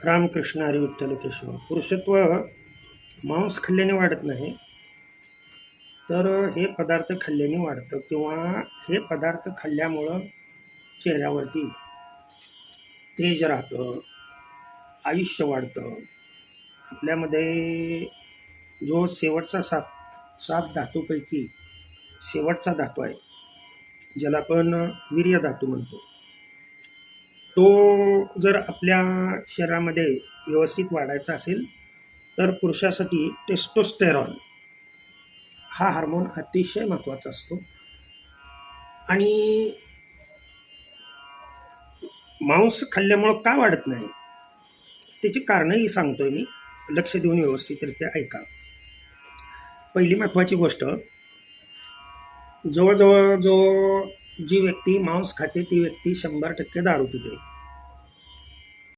रामकृष्ण हरी विठ्ठल केशव. पुरुषत्व मांस खाल्ल्याने वाढत नाही, तर हे पदार्थ खाल्ल्याने वाढतं, किंवा हे पदार्थ खाल्ल्यामुळं चेहऱ्यावरती तेज राहतं, आयुष्य वाढतं. आपल्यामध्ये जो शेवटचा सात धातूपैकी शेवटचा धातू आहे, ज्याला आपण वीर्य धातू म्हणतो, तो जर आपल्या शरीरामध्ये व्यवस्थित वाढायचा असेल तर पुरुषासाठी टेस्टोस्टेरॉन हा हार्मोन अतिशय महत्त्वाचा असतो. आणि मांस खाल्ल्यामुळं का वाढत नाही त्याची कारणंही सांगतोय मी, लक्ष देऊन व्यवस्थितरित्या ऐका. पहिली महत्त्वाची गोष्ट, जवळजवळ जी व्यक्ती मांस खाते ती व्यक्ती 100% दारू पिते.